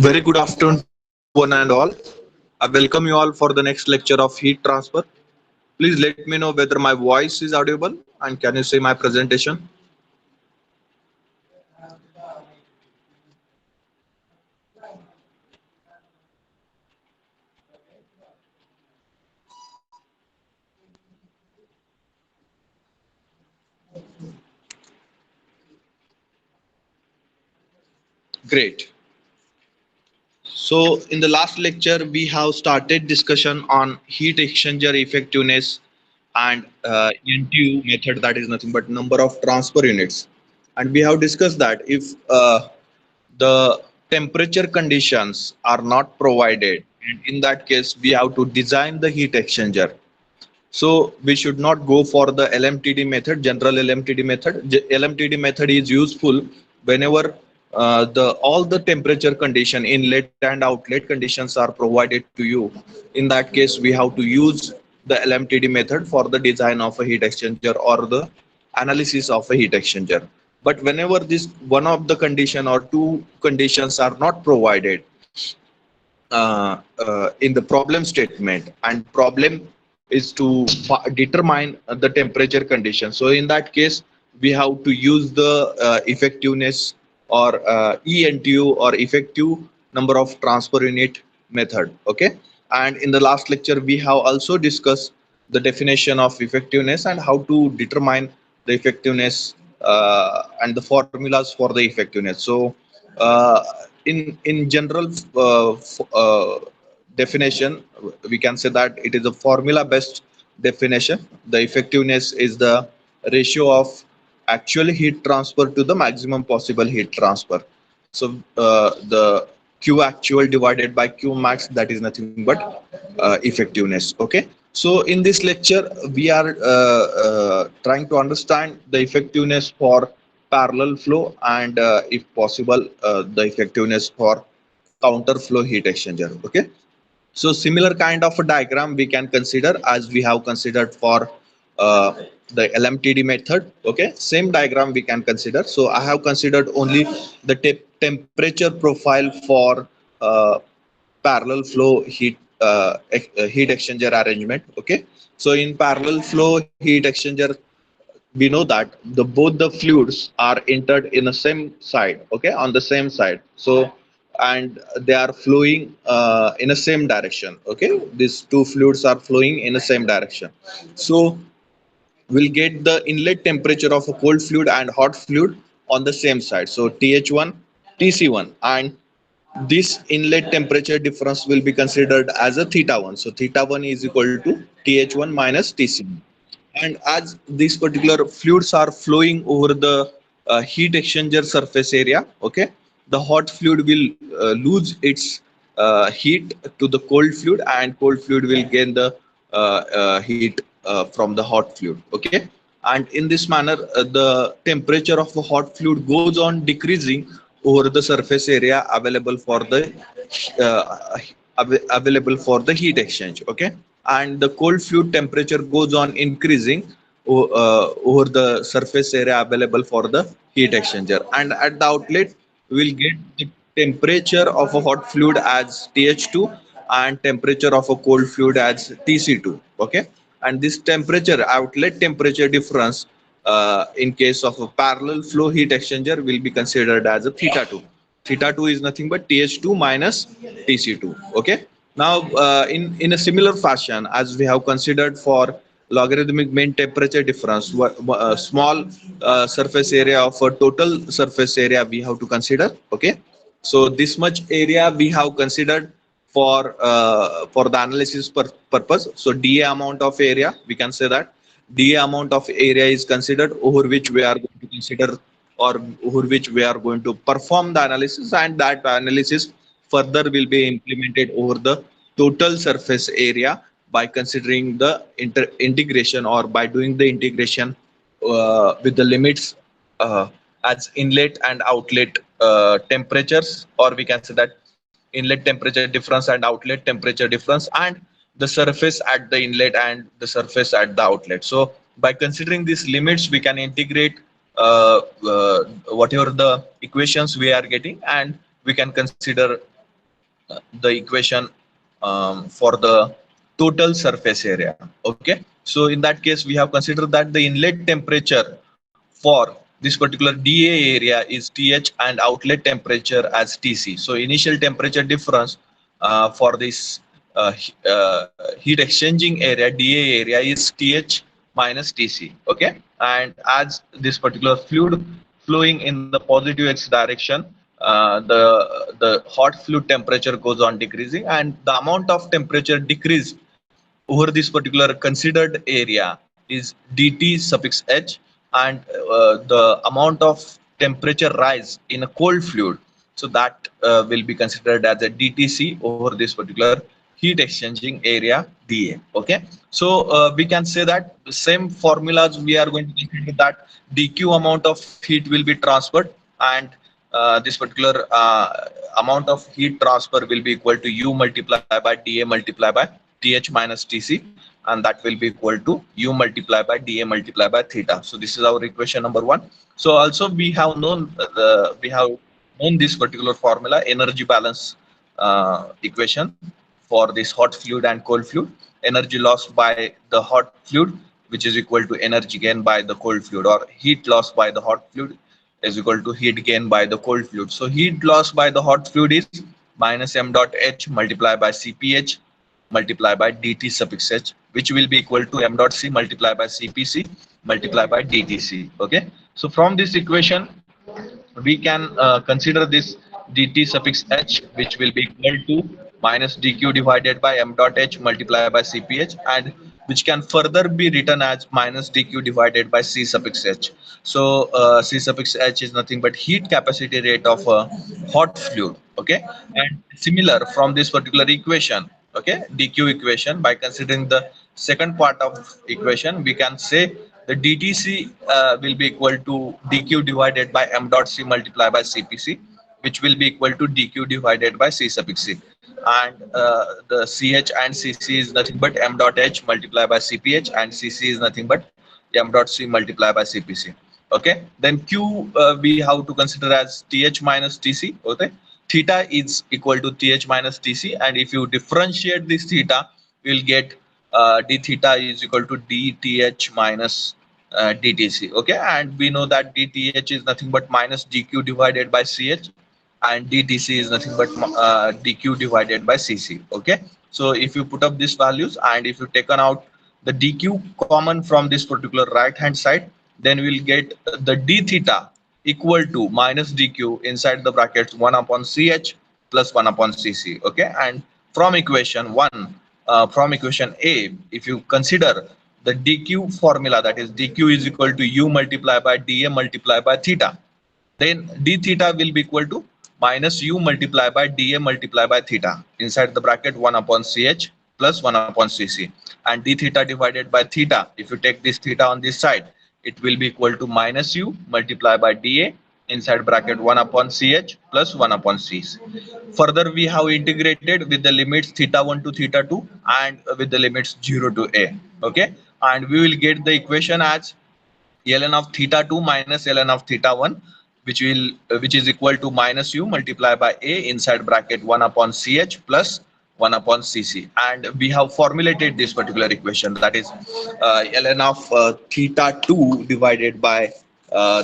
Very good afternoon to one and all. I welcome you all for the next lecture of heat transfer. Please let me know whether my voice is audible and can you see my presentation? Great. So in the last lecture, we have started discussion on heat exchanger effectiveness and NTU method, that is nothing but number of transfer units. And we have discussed that if the temperature conditions are not provided, and in that case, we have to design the heat exchanger. So we should not go for the LMTD method, general LMTD method. LMTD method is useful whenever the all the temperature condition, inlet and outlet conditions are provided to you. In that case, we have to use the LMTD method for the design of a heat exchanger or the analysis of a heat exchanger. But whenever this one of the condition or two conditions are not provided in the problem statement, and problem is to determine the temperature condition. So in that case, we have to use the effectiveness or ENTU or effective number of transfer unit method. Okay, and in the last lecture we have also discussed the definition of effectiveness and how to determine the effectiveness and the formulas for the effectiveness. So uh, in general definition, we can say that it is a formula based definition. The effectiveness is the ratio of actual heat transfer to the maximum possible heat transfer. So the Q actual divided by Q max, that is nothing but effectiveness. Okay, so in this lecture we are trying to understand the effectiveness for parallel flow and if possible the effectiveness for counter flow heat exchanger. Okay, so similar kind of a diagram we can consider as we have considered for uh, the LMTD method. Okay, same diagram we can consider. So I have considered only the temperature profile for parallel flow heat exchanger arrangement. Okay, so in parallel flow heat exchanger, we know that the both the fluids are entered in the same side. Okay, on the same side. So and they are flowing in the same direction. Okay, these two fluids are flowing in the same direction. So we'll get the inlet temperature of a cold fluid and hot fluid on the same side. So TH1, TC1, and this inlet temperature difference will be considered as a theta 1. So theta 1 is equal to TH1 minus TC1. And as these particular fluids are flowing over the heat exchanger surface area, okay, the hot fluid will lose its heat to the cold fluid, and cold fluid will gain the heat from the hot fluid. Okay, and in this manner, the temperature of the hot fluid goes on decreasing over the surface area available for the available for the heat exchange. Okay, and the cold fluid temperature goes on increasing over the surface area available for the heat exchanger, and at the outlet we will get the temperature of a hot fluid as TH2 and temperature of a cold fluid as TC2. Okay, and this temperature outlet temperature difference in case of a parallel flow heat exchanger will be considered as a theta 2. Theta 2 is nothing but TH2 minus TC2. Okay, now in a similar fashion as we have considered for logarithmic mean temperature difference, small surface area of a total surface area we have to consider. Okay, so this much area we have considered for the analysis purpose. So dA amount of area, we can say that dA amount of area is considered over which we are going to consider or over which we are going to perform the analysis, and that analysis further will be implemented over the total surface area by considering the integration or by doing the integration with the limits as inlet and outlet temperatures, or we can say that inlet temperature difference and outlet temperature difference, and the surface at the inlet and the surface at the outlet. So by considering these limits we can integrate whatever the equations we are getting, and we can consider the equation for the total surface area. Okay, so in that case we have considered that the inlet temperature for this particular dA area is TH and outlet temperature as TC. So initial temperature difference for this heat exchanging area dA area is TH minus TC. Okay, and as this particular fluid flowing in the positive x direction, the hot fluid temperature goes on decreasing, and the amount of temperature decrease over this particular considered area is dT suffix h, and the amount of temperature rise in a cold fluid, so that will be considered as a dTc over this particular heat exchanging area dA. Okay, so we can say that the same formulas we are going to consider that dq amount of heat will be transferred, and this particular amount of heat transfer will be equal to U multiplied by dA multiplied by TH minus TC, and that will be equal to U multiplied by dA multiplied by theta. So this is our equation number one. So also we have known this particular formula, energy balance equation for this hot fluid and cold fluid. Energy lost by the hot fluid, which is equal to energy gain by the cold fluid, or heat lost by the hot fluid is equal to heat gain by the cold fluid. So heat loss by the hot fluid is minus m dot h multiplied by Cph multiplied by dt suffix h, which will be equal to m dot c multiplied by Cpc multiplied by dtc. Okay, so from this equation we can consider this dt suffix h, which will be equal to minus dq divided by m dot h multiplied by Cph, and which can further be written as minus dq divided by c suffix h. So c suffix h is nothing but heat capacity rate of a hot fluid. Okay, and similar from this particular equation, okay, dq equation, by considering the second part of equation, we can say the dTc will be equal to dq divided by m dot c multiplied by Cpc, which will be equal to dq divided by c suffix c, and the ch and cc is nothing but m dot h multiplied by Cph, and cc is nothing but m dot c multiplied by Cpc. Okay, then q we have to consider as th minus tc. Okay, theta is equal to th minus tc, and if you differentiate this theta, you will get d theta is equal to dth minus dtc. Okay, and we know that dth is nothing but minus dq divided by ch, and dtc is nothing but dq divided by cc. Okay, so if you put up these values, and if you taken out the dq common from this particular right hand side, then we'll get the d theta equal to minus dq inside the brackets 1 upon ch plus 1 upon cc. Okay, and from equation 1, from equation a, if you consider the dq formula, that is dq is equal to u multiplied by dA multiplied by theta, then d theta will be equal to minus u multiplied by dA multiplied by theta inside the bracket 1 upon ch plus 1 upon cc, and d theta divided by theta, if you take this theta on this side, it will be equal to minus u multiplied by dA inside bracket 1 upon ch plus 1 upon cc. Further we have integrated with the limits theta 1 to theta 2 and with the limits 0 to a. Okay, and we will get the equation as ln of theta 2 minus ln of theta 1, which is equal to minus u multiplied by a inside bracket 1 upon ch plus 1 upon cc, and we have formulated this particular equation, that is ln of theta 2 divided by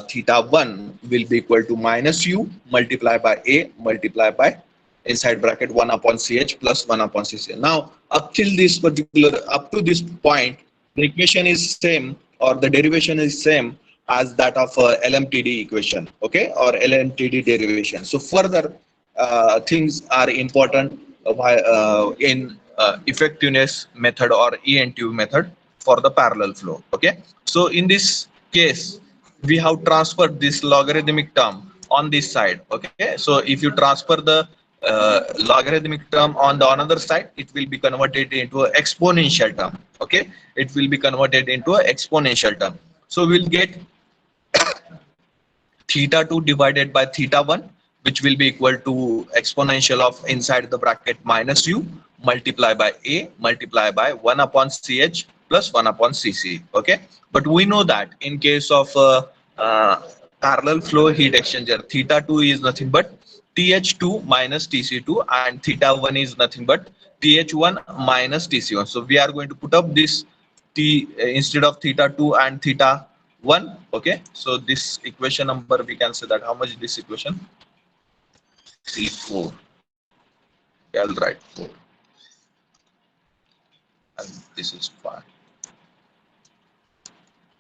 theta 1 will be equal to minus u multiplied by a multiplied by inside bracket 1 upon ch plus 1 upon cc. Now up to this point, the equation is same, or the derivation is same as that of LMTD equation, okay, or LMTD derivation. So further things are important in effectiveness method or ENTU method for the parallel flow. Okay, so in this case we have transferred this logarithmic term on this side. Okay, so if you transfer the logarithmic term on the another side, it will be converted into an exponential term. Okay, it will be converted into an exponential term. So we'll get theta 2 divided by theta 1, which will be equal to exponential of inside the bracket minus u multiply by a multiply by 1 upon ch plus 1 upon cc. Okay, but we know that in case of parallel flow heat exchanger, theta 2 is nothing but TH2 minus TC2, and theta 1 is nothing but TH1 minus TC1. So we are going to put up this T instead of theta 2 and theta 1. Okay, so this equation number, we can say that how much this equation? C4. Okay, I'll write 4, and this is 5.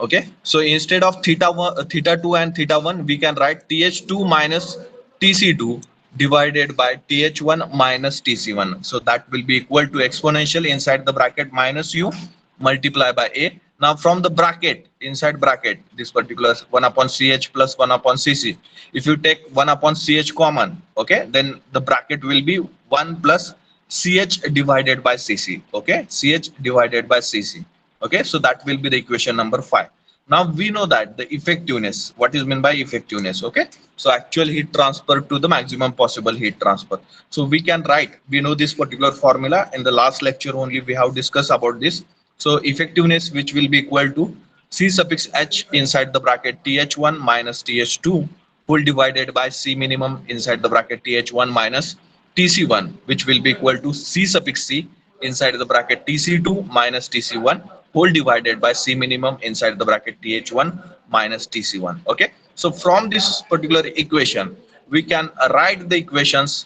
Okay, so instead of theta 1, theta 2 and theta 1, we can write TH2 minus TC2 divided by TH1 minus TC1. So that will be equal to exponential inside the bracket minus u multiply by a. Now from the bracket, inside bracket, this particular 1 upon ch plus 1 upon cc, if you take 1 upon ch common, okay, then the bracket will be 1 plus ch divided by cc. Okay, ch divided by cc. Okay, so that will be the equation number 5. Now we know that the effectiveness, what is meant by effectiveness? Okay, so actual heat transfer to the maximum possible heat transfer. So we can write, we know this particular formula. In the last lecture only we have discussed about this. So effectiveness, which will be equal to C suffix H inside the bracket TH1 minus TH2 whole divided by C minimum inside the bracket TH1 minus TC1, which will be equal to C suffix C inside the bracket TC2 minus TC1 whole divided by C minimum inside the bracket TH1 minus TC1. Okay, so from this particular equation we can write the equations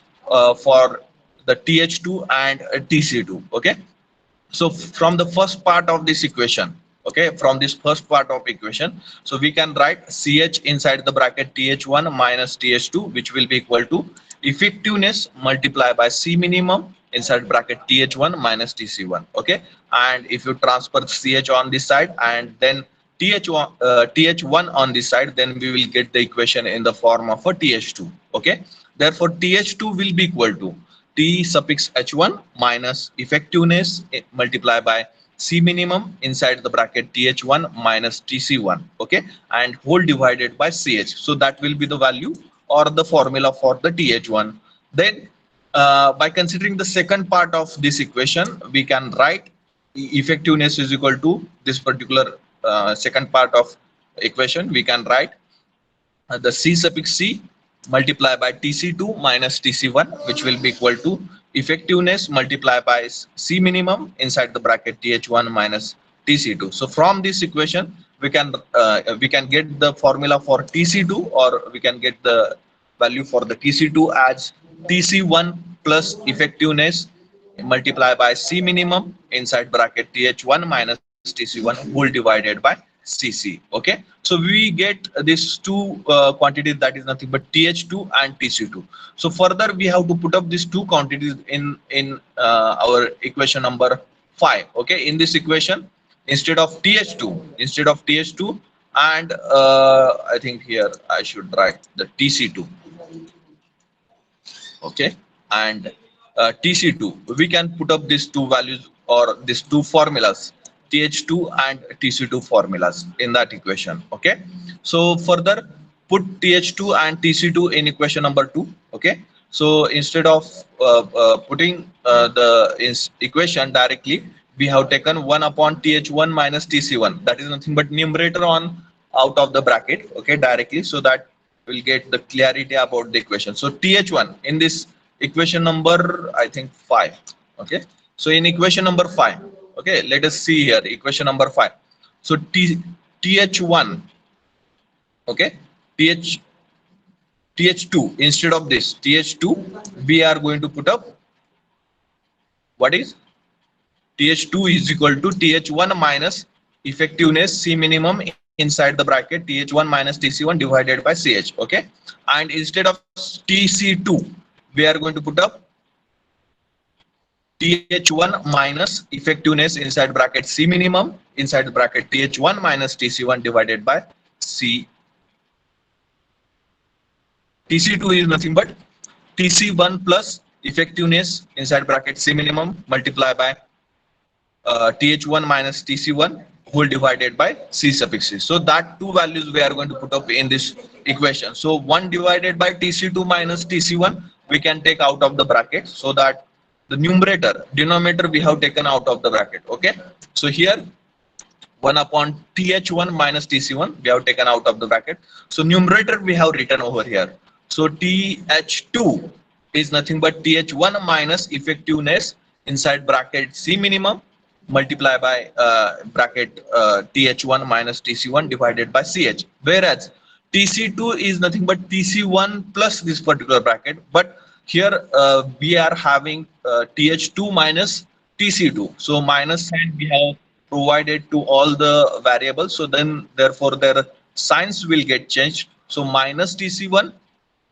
for the TH2 and TC2. Okay, so from the first part of this equation, okay, from this first part of equation, so we can write ch inside the bracket th1 minus th2, which will be equal to effectiveness multiplied by C minimum inside bracket th1 minus tc1. Okay, and if you transfer ch on this side and then th1 on this side, then we will get the equation in the form of a th2. Okay, therefore th2 will be equal to T suffix H1 minus effectiveness multiplied by C minimum inside the bracket TH1 minus TC1. Okay, and whole divided by CH. So that will be the value or the formula for the TH1. Then by considering the second part of this equation, we can write effectiveness is equal to this particular second part of equation. We can write the C suffix C multiply by TC2 minus TC1, which will be equal to effectiveness multiplied by C minimum inside the bracket TH1 minus TC2. So from this equation we can get the formula for TC2, or we can get the value for the TC2 as TC1 plus effectiveness multiplied by C minimum inside bracket TH1 minus TC1 whole divided by Cc. Okay, so we get these two quantities, that is nothing but th2 and tc2. So further we have to put up these two quantities in our equation number 5. Okay, in this equation, instead of th2 and I think here I should write the tc2. Okay, and tc2, we can put up these two values or these two formulas, th2 and tc2 formulas in that equation. Okay, so further put th2 and tc2 in equation number 2. Okay, so instead of putting the equation directly, we have taken 1 upon th1 minus tc1, that is nothing but numerator on out of the bracket. Okay, directly, so that we'll get the clarity about the equation. So th1 in this equation number, I think 5. Okay, so in equation number 5, okay, let us see here equation number 5. So th1, okay, th2, instead of this th2 we are going to put up what is th2 is equal to th1 minus effectiveness C minimum inside the bracket th1 minus tc1 divided by ch. Okay, and instead of tc2 we are going to put up th1 minus effectiveness inside bracket C minimum inside the bracket th1 minus tc1 divided by C. tc2 is nothing but tc1 plus effectiveness inside bracket C minimum multiplied by th1 minus tc1 whole divided by C suffix C. So that two values we are going to put up in this equation. So 1 divided by tc2 minus tc1 we can take out of the bracket, so that the denominator we have taken out of the bracket. Okay, so here 1 upon th1 minus tc1 we have taken out of the bracket, so numerator we have written over here So TH2 is nothing but TH1 minus effectiveness inside bracket C minimum multiply by bracket TH1 minus TC1 divided by CH. Whereas TC2 is nothing but TC1 plus this particular bracket. But here we are having TH2 minus TC2. So minus sign we have provided to all the variables. So then therefore their signs will get changed. So minus TC1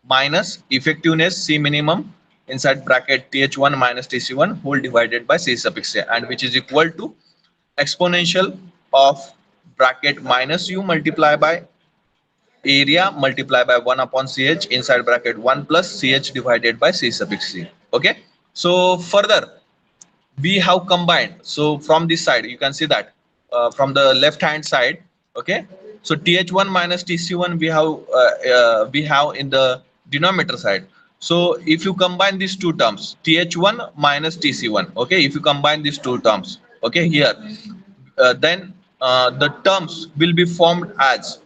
minus effectiveness C minimum inside bracket TH1 minus TC1 whole divided by C suffix A, and which is equal to exponential of bracket minus U multiply by area multiply by 1 upon CH inside bracket 1 plus CH divided by C suffix C. Okay. So further we have combined. So from this side you can see that from the left hand side, okay, so th1 minus tc1 we have in the denominator side. So if you combine these two terms, th1 minus tc1, okay, if you combine these two terms, okay, here then the terms will be formed as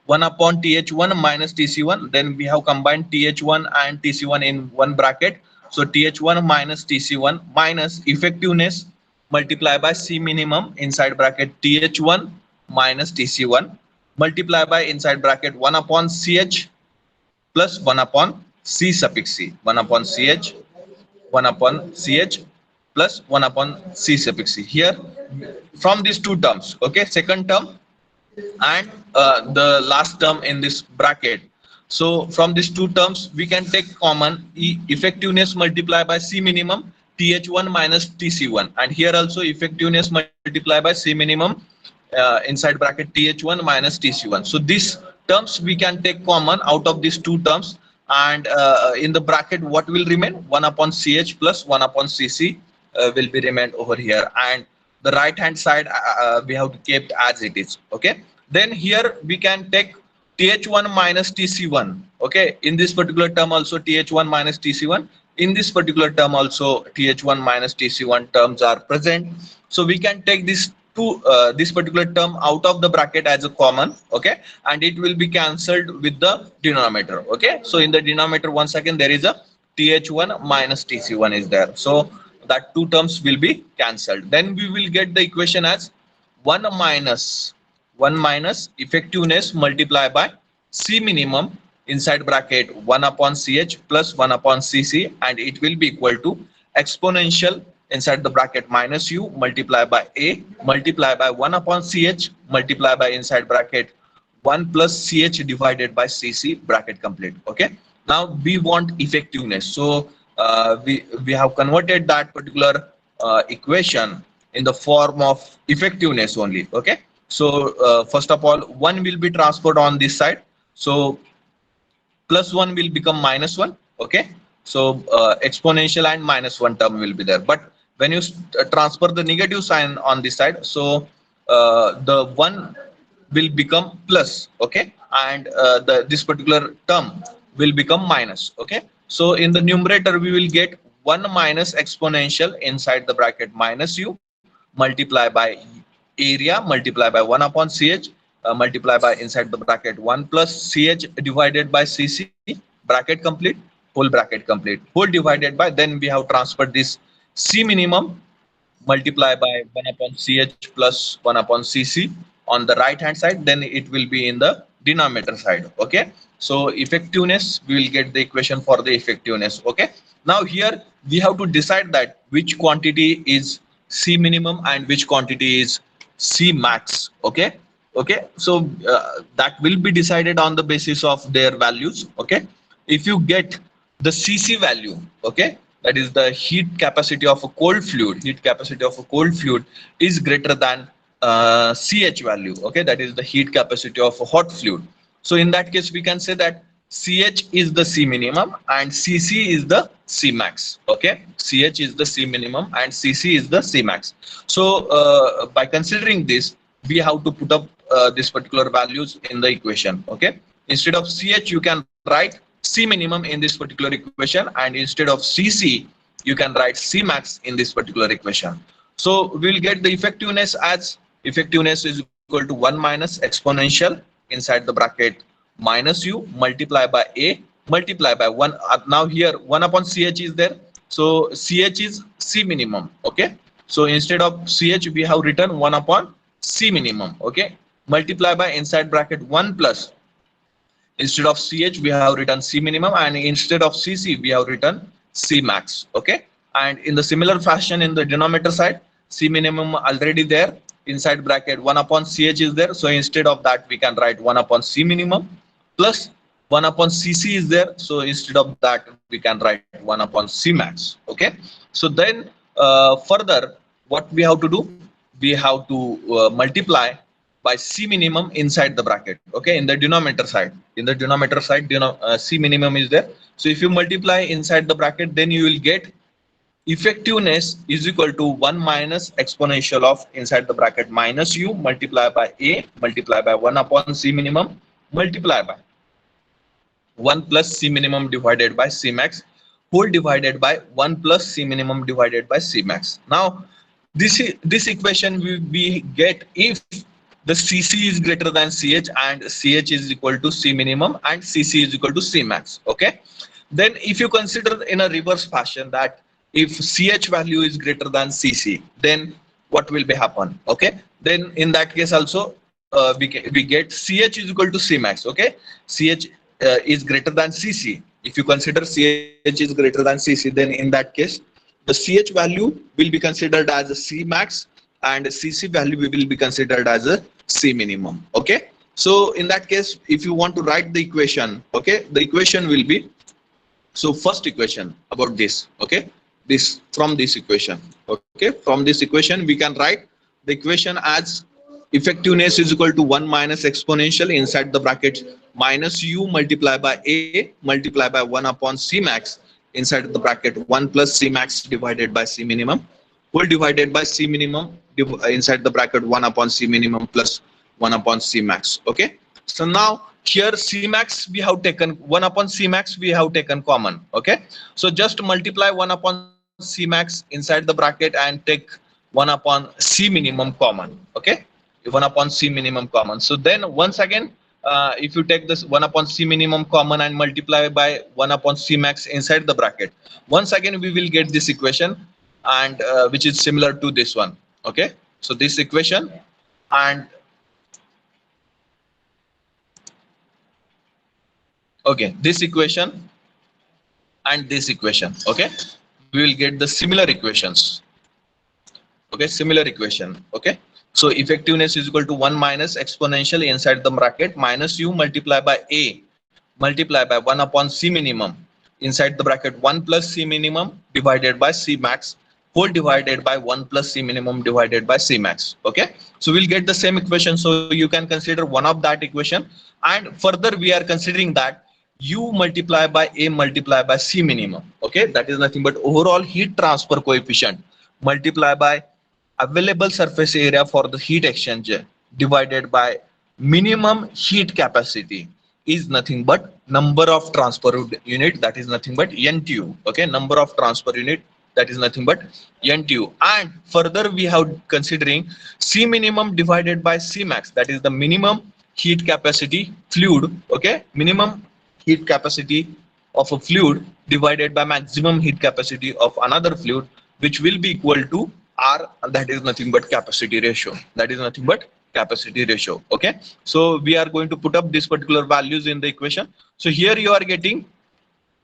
1 upon th1 minus tc1. Then we have combined th1 and tc1 in one bracket. So th1 minus tc1 minus effectiveness multiply by c minimum inside bracket th1 minus tc1 multiply by inside bracket 1 upon ch plus 1 upon c suffix c, 1 upon ch, 1 upon ch plus 1 upon c suffix c. Here from these two terms, okay, second term and the last term in this bracket. So from these two terms we can take common effectiveness multiply by C minimum th1 minus tc1, and here also effectiveness multiply by C minimum inside bracket th1 minus tc1. So these terms we can take common out of these two terms, and in the bracket what will remain, 1 upon ch plus 1 upon cc will be remained over here, and the right hand side we have to keep as it is. Okay, then here we can take th1 minus tc1. Okay, in this particular term also th1 minus tc1, in this particular term also th1 minus tc1 terms are present. So we can take this this particular term out of the bracket as a common, okay, and it will be cancelled with the denominator. Okay, so in the denominator once again there is a th1 minus tc1 is there, so that two terms will be cancelled. Then we will get the equation as 1 minus effectiveness multiply by C minimum inside bracket 1 upon CH plus 1 upon CC, and it will be equal to exponential inside the bracket minus U multiply by A multiply by 1 upon CH multiply by inside bracket 1 plus CH divided by CC, bracket complete. Okay, now we want effectiveness. So we have converted that particular equation in the form of effectiveness only. Okay, so first of all 1 will be transferred on this side, so plus 1 will become minus 1. Okay, so exponential and minus 1 term will be there, but when you transfer the negative sign on this side, so the 1 will become plus, okay, and this particular term will become minus. Okay, so in the numerator we will get 1 minus exponential inside the bracket minus U multiply by area multiply by 1 upon ch multiply by inside the bracket 1 plus ch divided by cc, bracket complete, whole bracket complete, whole divided by, then we have transferred this C minimum multiply by 1 upon ch plus 1 upon cc on the right hand side, then it will be in the denominator side. Okay, so effectiveness, we will get the equation for the effectiveness. Okay, now here we have to decide that which quantity is C minimum and which quantity is C max. Okay, so that will be decided on the basis of their values. Okay, if you get the CC value, okay, that is the heat capacity of a cold fluid, is greater than CH value, okay, that is the heat capacity of a hot fluid. So in that case we can say that CH is the C minimum and CC is the C max. Okay, CH is the C minimum and CC is the C max. So by considering this, we have to put up this particular values in the equation. Okay, instead of CH you can write C minimum in this particular equation, and instead of CC you can write C max in this particular equation. So we'll get the effectiveness as effectiveness is equal to 1 minus exponential inside the bracket minus U multiply by A multiply by 1. Now here 1 upon CH is there. So CH is C minimum. Okay. So instead of CH we have written 1 upon C minimum. Okay. Multiply by inside bracket 1 plus. Instead of CH we have written C minimum, and instead of CC we have written C max. Okay. And in the similar fashion in the denominator side, C minimum already there, inside bracket 1 upon CH is there. So instead of that we can write 1 upon C minimum plus 1 upon CC is there. So instead of that we can write 1 upon C max. Okay. So then further what we have to do, we have to multiply by C minimum inside the bracket. Okay, in the denominator side. In the denominator side, C minimum is there. So if you multiply inside the bracket, then you will get effectiveness is equal to 1 minus exponential of inside the bracket minus U multiply by A multiply by 1 upon C minimum multiply by 1 plus C minimum divided by C max whole divided by 1 plus C minimum divided by C max. Now this equation we get if the CC is greater than CH and CH is equal to C minimum and CC is equal to C max. Okay. Then if you consider in a reverse fashion that if CH value is greater than CC, then what will be happen? Okay. Then in that case also we get CH is equal to C max. Okay. CH is greater than CC. If you consider CH is greater than CC, then in that case the CH value will be considered as a C max and CC value will be considered as a C minimum. Okay. So in that case, if you want to write the equation, okay, the equation will be, so first equation about this, okay, this from this equation, okay, from this equation we can write the equation as effectiveness is equal to 1 minus exponential inside the bracket minus U multiply by A multiply by 1 upon C max inside the bracket 1 plus C max divided by C minimum whole divided by C minimum inside the bracket 1 upon C minimum plus 1 upon C max. Okay. So now here C max we have taken 1 upon C max we have taken common. Okay. So just multiply 1 upon C max inside the bracket and take 1 upon C minimum common. Okay. 1 upon C minimum common. So then once again if you take this 1 upon C minimum common and multiply by 1 upon C max inside the bracket, once again we will get this equation and which is similar to this one. Okay. So this equation and okay, this equation and this equation. Okay. We will get the similar equations. Okay. Similar equation. Okay. So effectiveness is equal to 1 minus exponential inside the bracket minus U multiply by A multiply by 1 upon C minimum inside the bracket 1 plus C minimum divided by C max whole divided by 1 plus C minimum divided by C max. Okay. So we'll get the same equation. So you can consider one of that equation, and further we are considering that U multiply by A multiply by C minimum. Okay. That is nothing but overall heat transfer coefficient multiply by available surface area for the heat exchanger divided by minimum heat capacity is nothing but number of transfer unit, that is nothing but NTU. Okay. Number of transfer unit, that is nothing but NTU. And further we have considering C minimum divided by C max, that is the minimum heat capacity fluid. Okay. Minimum heat capacity of a fluid divided by maximum heat capacity of another fluid, which will be equal to R, and that is nothing but capacity ratio. That is nothing but capacity ratio. Okay. So we are going to put up these particular values in the equation. So here you are getting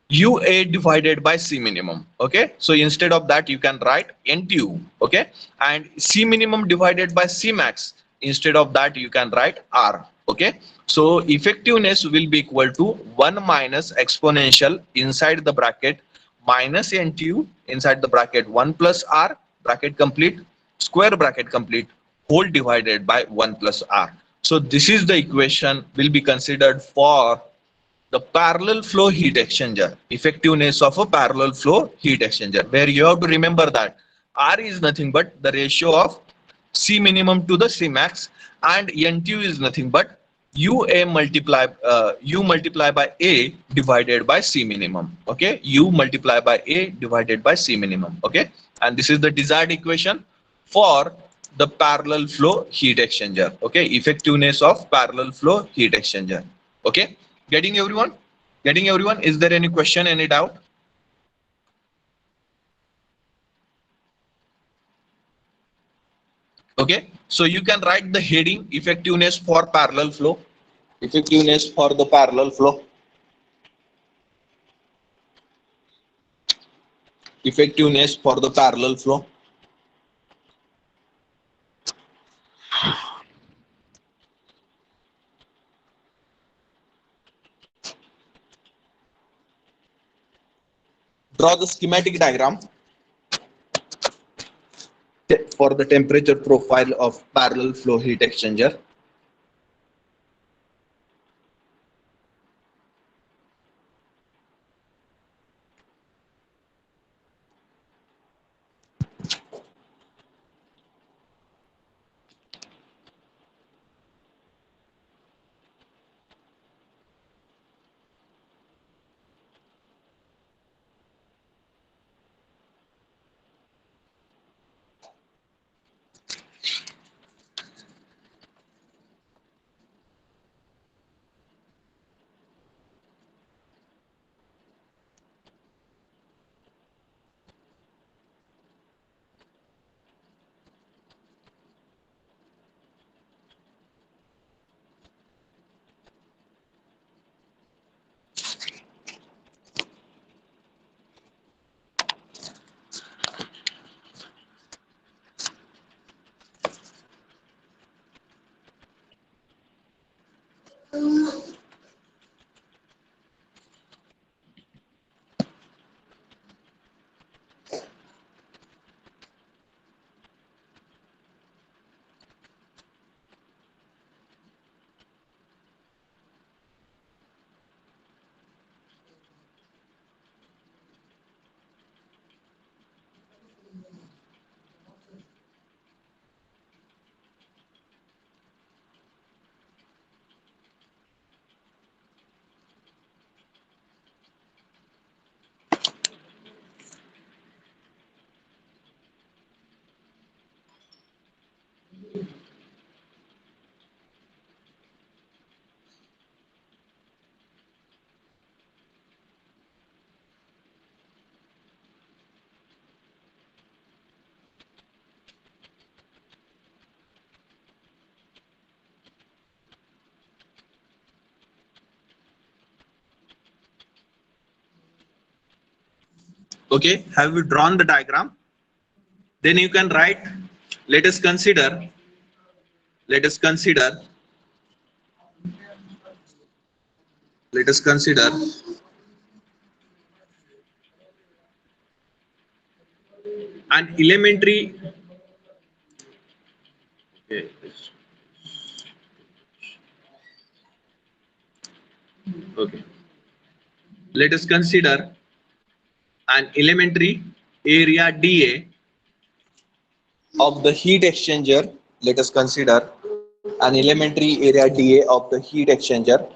UA divided by C minimum. Okay. So instead of that you can write NTU. Okay. And C minimum divided by C max, instead of that you can write R. Okay. So effectiveness will be equal to 1 minus exponential inside the bracket minus NTU inside the bracket 1 plus R bracket complete square bracket complete whole divided by 1 plus R. So this is the equation will be considered for the parallel flow heat exchanger, effectiveness of a parallel flow heat exchanger, where you have to remember that R is nothing but the ratio of C minimum to the C max, and NTU is nothing but U multiply by A divided by C minimum. Okay. U multiply by A divided by C minimum. Okay. And this is the desired equation for the parallel flow heat exchanger. Okay. Effectiveness of parallel flow heat exchanger. Okay, getting everyone? Getting everyone? Is there any question, any doubt? Okay, so you can write the heading effectiveness for parallel flow. Effectiveness for the parallel flow. Effectiveness for the parallel flow. Draw the schematic diagram for the temperature profile of parallel flow heat exchanger. Okay, have you drawn the diagram? Then you can write, let us consider, let us consider, let us consider an elementary, okay, okay, let us consider an elementary area dA of the heat exchanger. Let us consider an elementary area dA of the heat exchanger.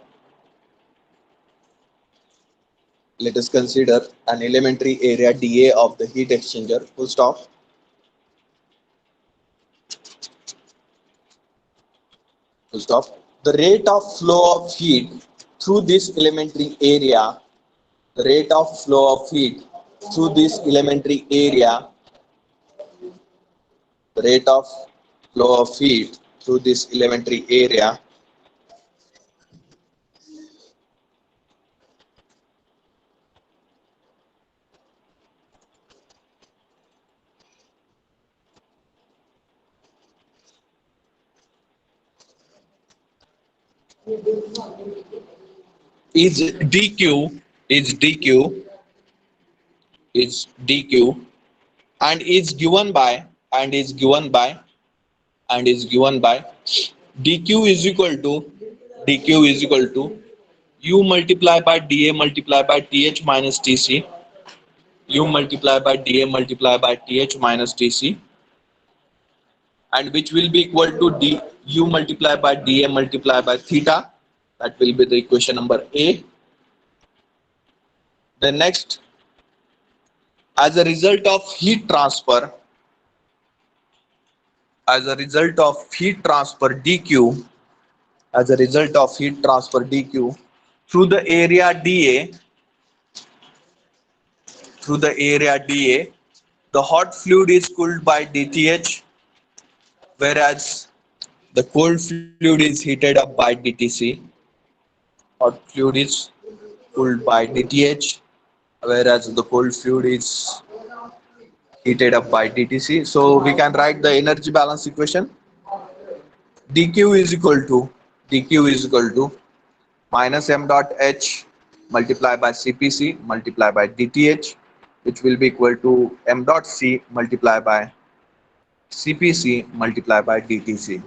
Let us consider an elementary area dA of the heat exchanger. Full stop. Full stop. The rate of flow of heat through this elementary area, the rate of flow of heat through this elementary area, the rate of flow of heat through this elementary area is dq is dq is dq and is given by and is given by and is given by dq is equal to dq is equal to u multiply by dA multiply by th minus tc, u multiply by dA multiply by th minus tc, and which will be equal to d u multiply by dA multiply by theta. That will be the equation number A. The next, as a result of heat transfer, as a result of heat transfer dq, as a result of heat transfer dq through the area dA, the hot fluid is cooled by dTh, whereas the cold fluid is heated up by dTc. Hot fluid is cooled by dTh, whereas the cold fluid is heated up by dTc. So we can write the energy balance equation. dq is equal to minus m dot h multiplied by cpc multiplied by dth, which will be equal to m dot c multiplied by cpc multiplied by dtc.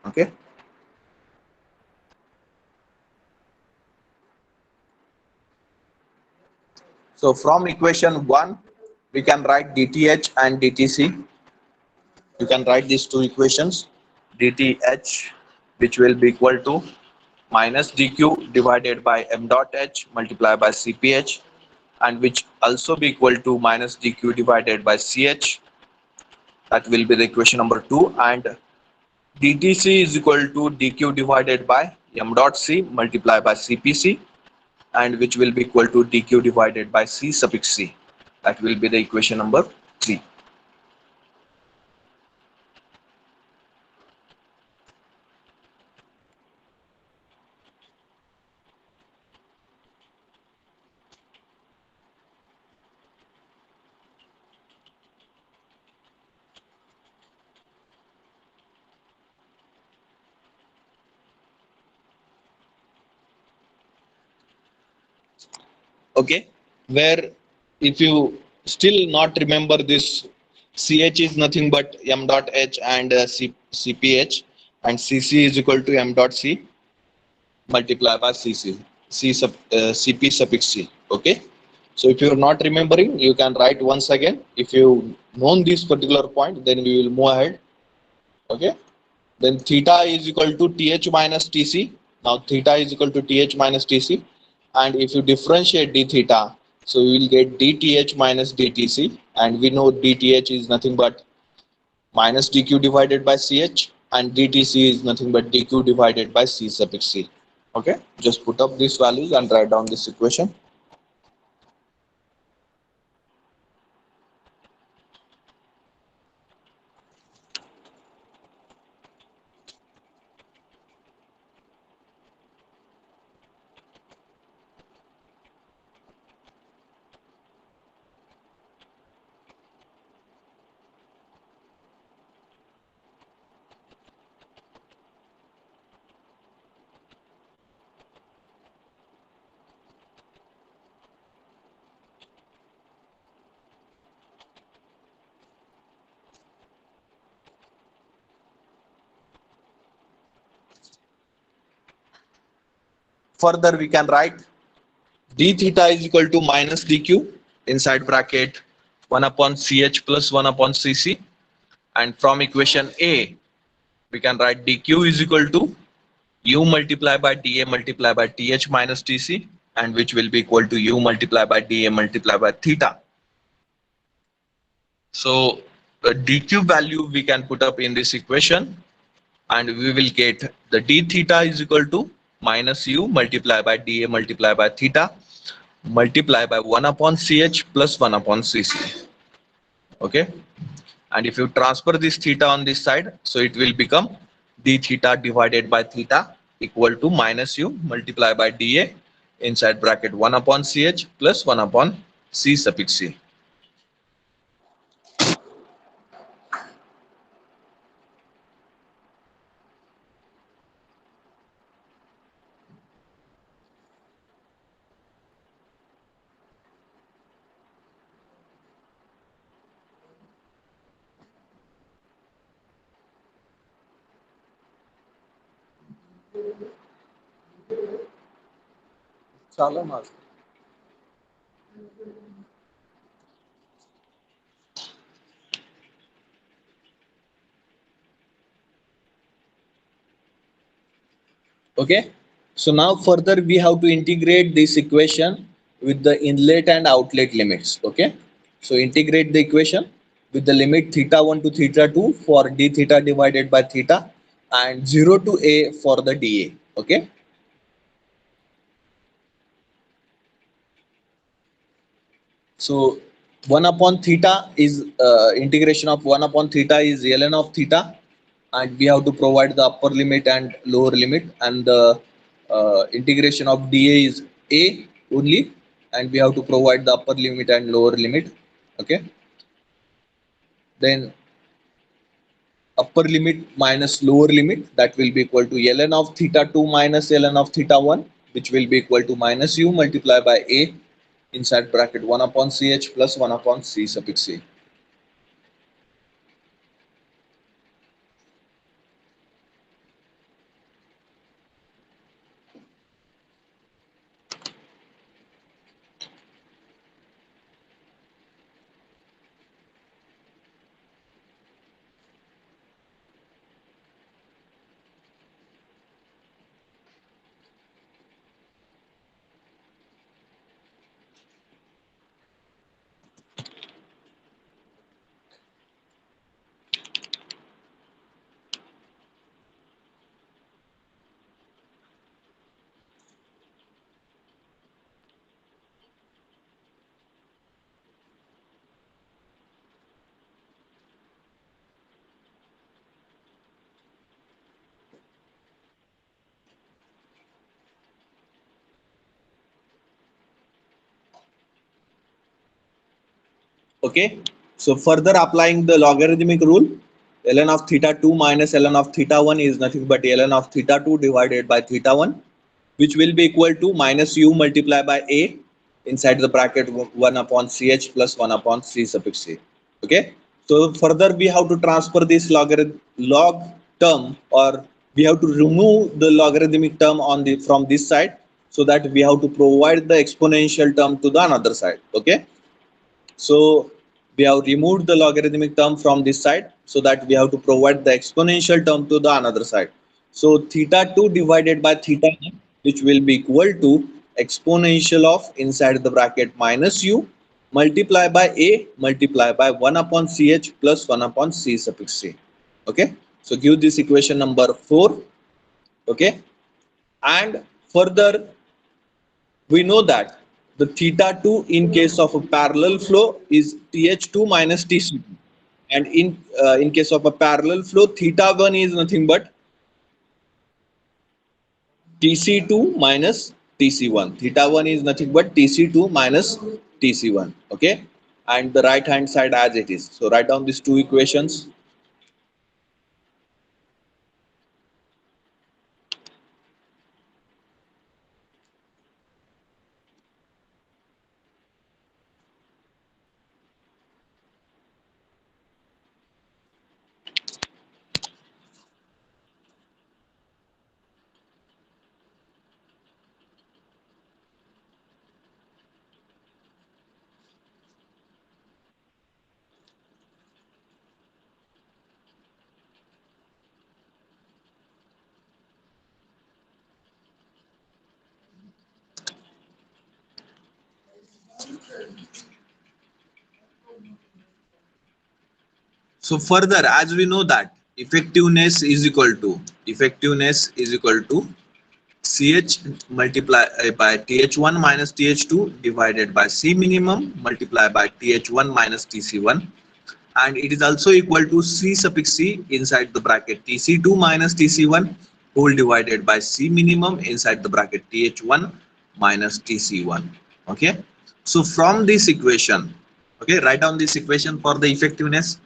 Okay. So from equation 1, we can write dth and dtc. You can write these two equations. dth, which will be equal to minus dq divided by m dot h multiplied by cph, and which also be equal to minus dq divided by ch. That will be the equation number 2. And dtc is equal to dq divided by m dot c multiplied by cpc, and which will be equal to dq divided by c suffix c. That will be the equation number 3. Okay, where if you still not remember this, ch is nothing but m dot h and cph, and cc is equal to m dot c multiplied by cp suffix c. Okay, so if you are not remembering, you can write once again. If you known this particular point, then we will move ahead. Okay, then theta is equal to th minus tc. Now theta is equal to th minus tc, and if you differentiate d theta, so we will get dth minus dtc, and we know dth is nothing but minus dq divided by ch, and dtc is nothing but dq divided by c suffix c. Okay, just put up these values and write down this equation. Further, we can write d theta is equal to minus dq inside bracket 1 upon ch plus 1 upon cc, and from equation A, we can write dq is equal to u multiplied by dA multiplied by th minus tc, and which will be equal to u multiplied by dA multiplied by theta. So the dq value we can put up in this equation, and we will get the d theta is equal to minus u multiplied by dA multiplied by theta multiplied by 1 upon ch plus 1 upon cc. Okay, and if you transfer this theta on this side, so it will become d theta divided by theta equal to minus u multiplied by dA inside bracket 1 upon ch plus 1 upon c suffix c. Okay, so now further we have to integrate this equation with the inlet and outlet limits. Okay, so integrate the equation with the limit theta 1 to theta 2 for d theta divided by theta, and 0 to a for the dA. Okay. So 1 upon theta is integration of 1 upon theta is ln of theta, and we have to provide the upper limit and lower limit, and the integration of dA is a only, and we have to provide the upper limit and lower limit. Okay. Then upper limit minus lower limit, that will be equal to ln of theta 2 minus ln of theta 1, which will be equal to minus u multiplied by a inside bracket 1 upon ch plus 1 upon c suffix c. Okay, so further applying the logarithmic rule, ln of theta 2 minus ln of theta 1 is nothing but ln of theta 2 divided by theta 1, which will be equal to minus u multiplied by a inside the bracket 1 upon ch plus 1 upon c suffix c. Okay, so further we have to transfer this log term, or we have to remove the logarithmic term on the from this side, so that we have to provide the exponential term to the another side. Okay, so we have removed the logarithmic term from this side, so that we have to provide the exponential term to the another side. So theta 2 divided by theta 1, which will be equal to exponential of inside the bracket minus u multiply by a multiply by 1 upon ch plus 1 upon c suffix c. Okay, so give this equation number 4. Okay, and further we know that the theta 2 in case of a parallel flow is th2 minus tc2, and in case of a parallel flow theta 1 is nothing but tc2 minus tc1. Theta 1 is nothing but tc2 minus tc1. Okay, and the right hand side as it is. So write down these two equations. So further, as we know that effectiveness is equal to ch multiply by th1 minus th2 divided by c minimum multiply by th1 minus tc1, and it is also equal to c suffix c inside the bracket tc2 minus tc1 whole divided by c minimum inside the bracket th1 minus tc1. Okay, so from this equation, okay, write down this equation for the effectiveness.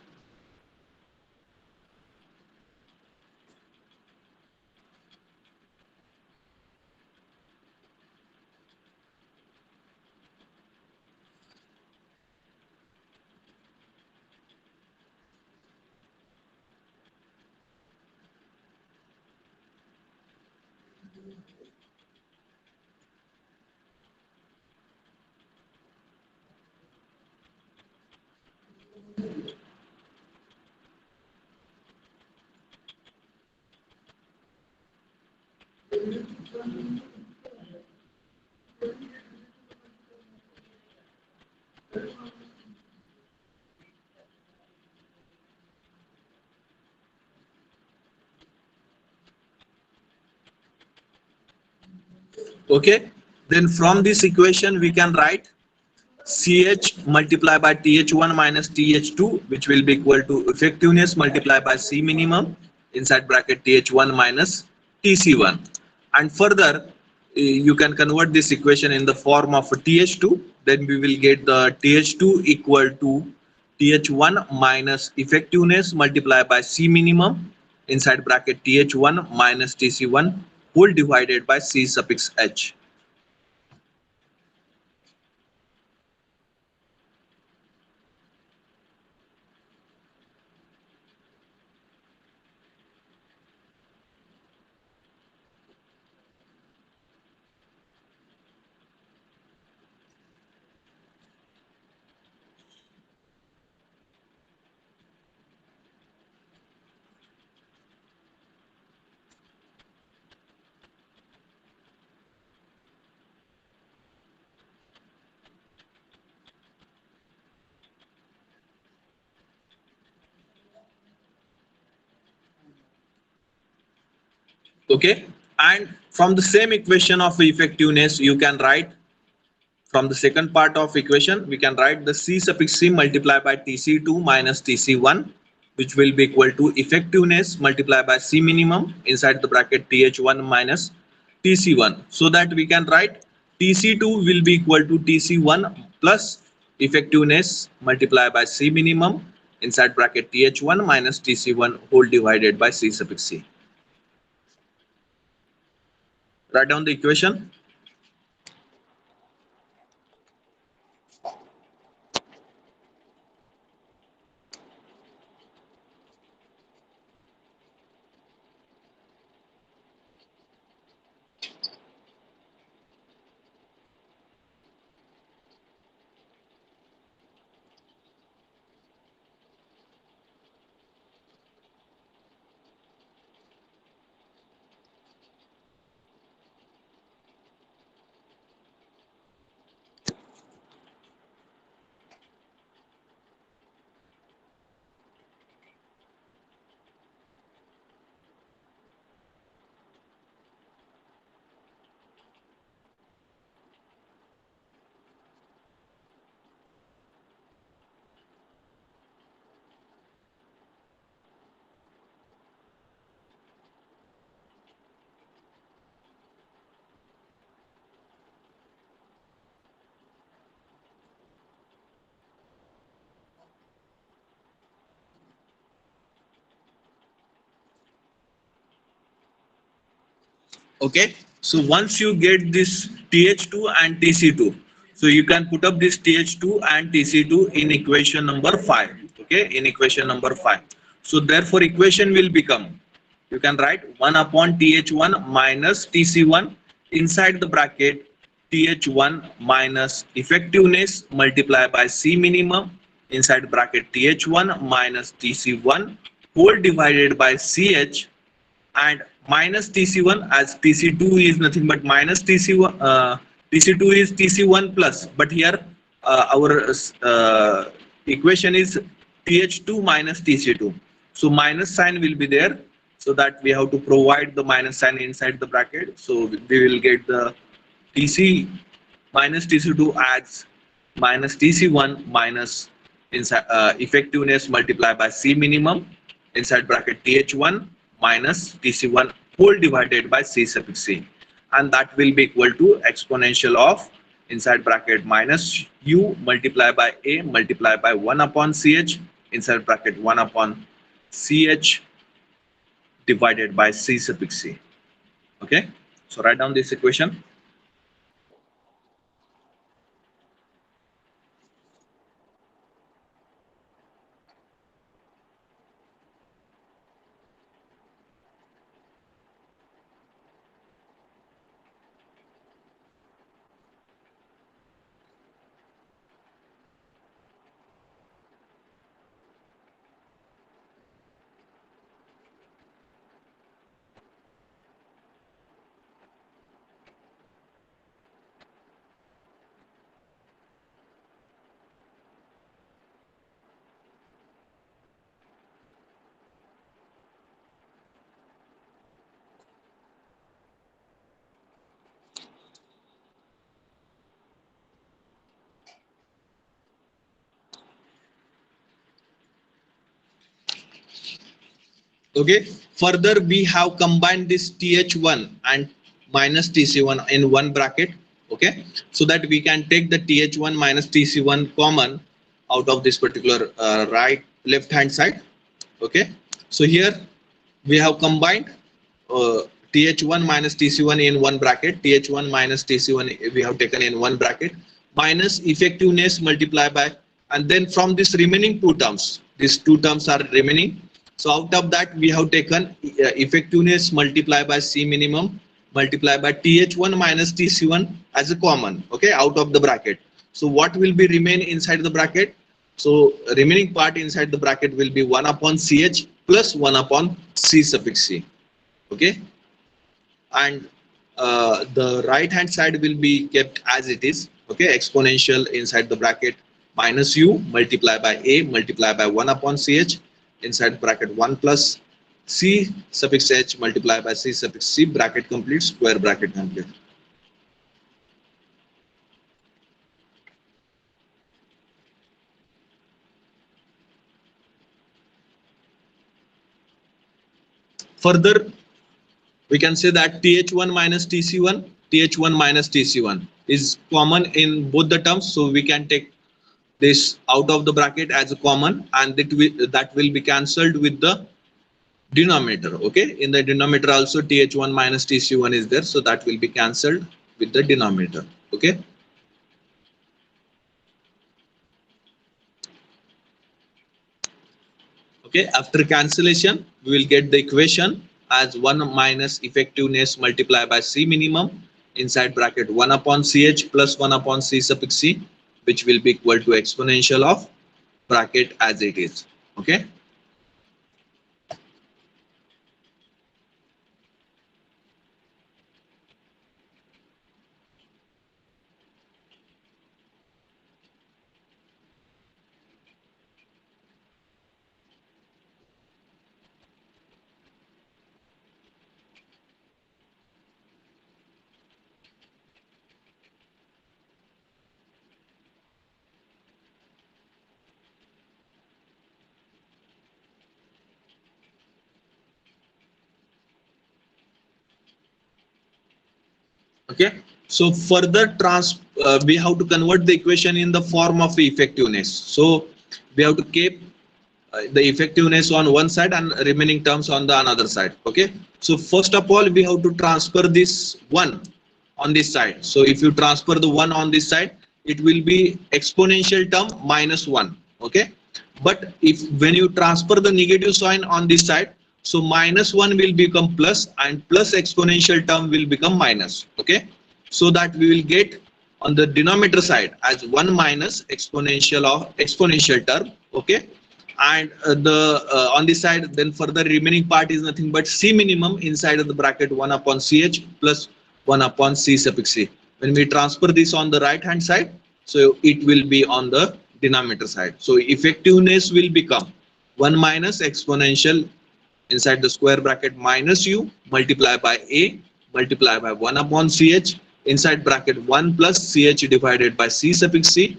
Okay, then from this equation we can write CH multiplied by TH1 minus TH2, which will be equal to effectiveness multiplied by C minimum inside bracket TH1 minus TC1. And further, you can convert this equation in the form of TH2. Then we will get the TH2 equal to TH1 minus effectiveness multiplied by C minimum inside bracket TH1 minus TC1 whole divided by C suffix H. Okay, and from the same equation of effectiveness you can write, from the second part of equation we can write the C suffix C multiplied by TC2 minus TC1, which will be equal to effectiveness multiplied by C minimum inside the bracket TH1 minus TC1, so that we can write TC2 will be equal to TC1 plus effectiveness multiplied by C minimum inside bracket TH1 minus TC1 whole divided by C suffix C. Write down the equation. Okay, so once you get this th2 and tc2, so you can put up this th2 and tc2 in equation number 5. Okay, in equation number 5, so therefore equation will become, you can write 1 upon th1 minus tc1 inside the bracket th1 minus effectiveness multiplied by c minimum inside bracket th1 minus tc1 whole divided by ch, and minus TC1, as TC2 is nothing but minus TC1, TC2 is TC1 plus, but here our equation is TH2 minus TC2, so minus sign will be there, so that we have to provide the minus sign inside the bracket, so we will get the TC minus TC2 as minus TC1 minus inside effectiveness multiplied by C minimum inside bracket TH1 minus TC1 whole divided by C suffix C, and that will be equal to exponential of inside bracket minus U multiplied by A multiplied by 1 upon CH inside bracket 1 upon CH divided by C suffix C. Okay, so write down this equation. Okay, further we have combined this th1 and minus tc1 in one bracket. Okay, so that we can take the th1 minus tc1 common out of this particular right left hand side. Okay, so here we have combined uh, th1 minus tc1 in one bracket, th1 minus tc1 we have taken in one bracket, minus effectiveness multiplied by, and then from this remaining two terms, these two terms are remaining. So out of that we have taken effectiveness multiplied by c minimum multiplied by th1 minus tc1 as a common, okay, out of the bracket. So what will be remain inside the bracket? So remaining part inside the bracket will be 1 upon ch plus 1 upon c suffix c. Okay, and the right hand side will be kept as it is. Okay, exponential inside the bracket minus u multiplied by a multiplied by 1 upon ch inside bracket 1 plus c suffix h multiplied by c suffix c, bracket complete, square bracket complete. Further, we can say that th1 minus tc1, th1 minus tc1 is common in both the terms, so we can take this out of the bracket as a common, and that will be cancelled with the denominator. Okay, in the denominator also th1 minus tc1 is there, so that will be cancelled with the denominator. Okay, okay, after cancellation we will get the equation as 1 minus effectiveness multiplied by c minimum inside bracket 1 upon ch plus 1 upon c suffix c, which will be equal to exponential of bracket as it is. Okay, okay, so further we have to convert the equation in the form of effectiveness. So we have to keep the effectiveness on one side and remaining terms on the another side. Okay, so first of all we have to transfer this one on this side. So if you transfer the one on this side, it will be exponential term minus 1. Okay, but if when you transfer the negative sign on this side, so minus 1 will become plus and plus exponential term will become minus. Okay, so that we will get on the denominator side as 1 minus exponential of exponential term. Okay, and the on this side then further remaining part is nothing but c minimum inside of the bracket 1 upon ch plus 1 upon c suffix c. When we transfer this on the right hand side, so it will be on the denominator side. So effectiveness will become 1 minus exponential inside the square bracket minus u multiplied by a multiplied by 1 upon ch inside bracket 1 plus ch divided by c suffix c,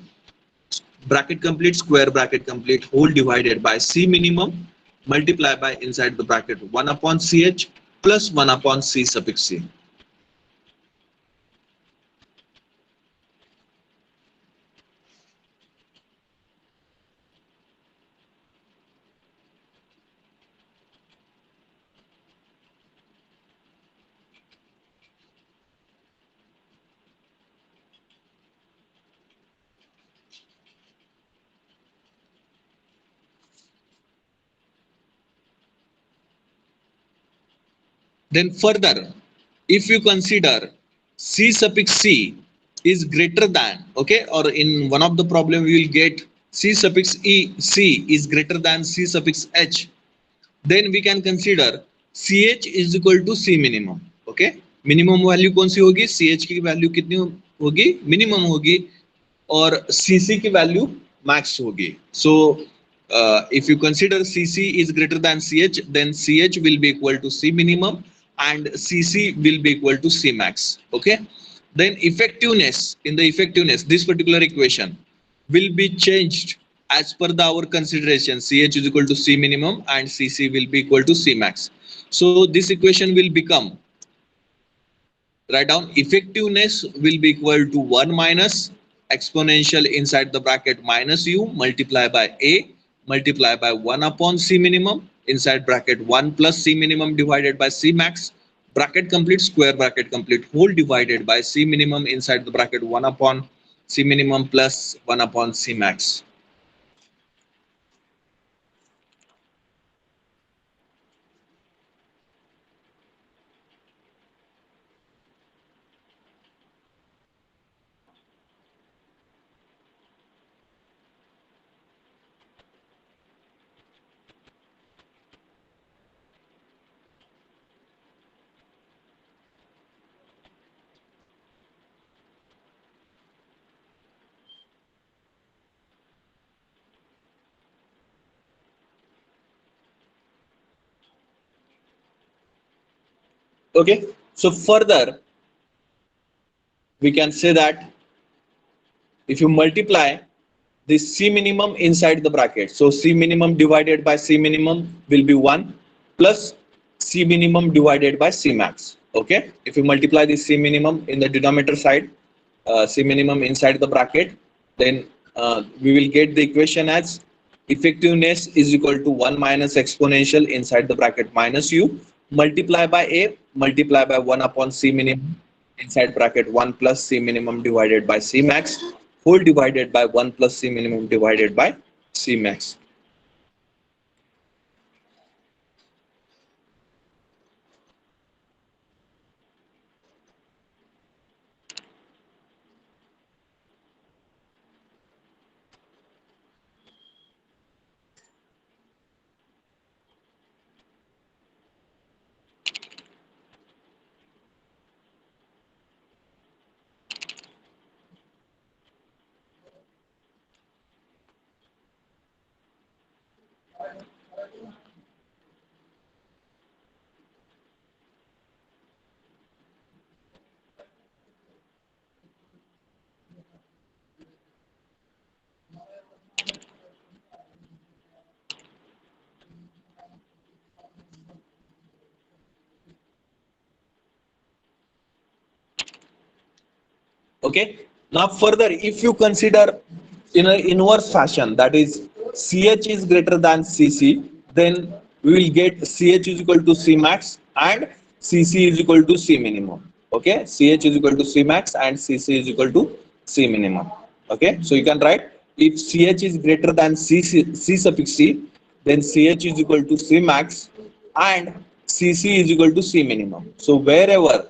bracket complete, square bracket complete, whole divided by c minimum multiply by inside the bracket 1 upon ch plus 1 upon c suffix c. Then further, if you consider c suffix c is greater than, okay, or in one of the problem we will get c suffix e c is greater than c suffix h, then we can consider ch is equal to c minimum. Okay, minimum value कौन सी होगी, ch की value कितनी होगी, minimum होगी, और cc की value max होगी. So if you consider cc is greater than ch, then ch will be equal to c minimum and cc will be equal to c max. Okay, then effectiveness, in the effectiveness this particular equation will be changed as per our consideration, CH is equal to C minimum and CC will be equal to C max. So this equation will become, write down, effectiveness will be equal to 1 minus exponential inside the bracket minus U multiply by A multiply by 1 upon C minimum inside bracket 1 plus C minimum divided by C max, bracket complete, square bracket complete, whole divided by C minimum inside the bracket 1 upon C minimum plus 1 upon C max. Okay, so further we can say that if you multiply this C minimum inside the bracket, so C minimum divided by C minimum will be 1 plus C minimum divided by C max. Okay, if you multiply this C minimum in the denominator side, C minimum inside the bracket, then we will get the equation as effectiveness is equal to 1 minus exponential inside the bracket minus U multiply by A multiply by 1 upon C minimum inside bracket 1 plus C minimum divided by C max whole divided by 1 plus C minimum divided by C max. Okay, now further if you consider in an inverse fashion, that is CH is greater than CC, then we will get CH is equal to C max and CC is equal to C minimum. Okay, CH is equal to C max and CC is equal to C minimum. Okay, so you can write if CH is greater than C suffix C, then CH is equal to C max and CC is equal to C minimum. So wherever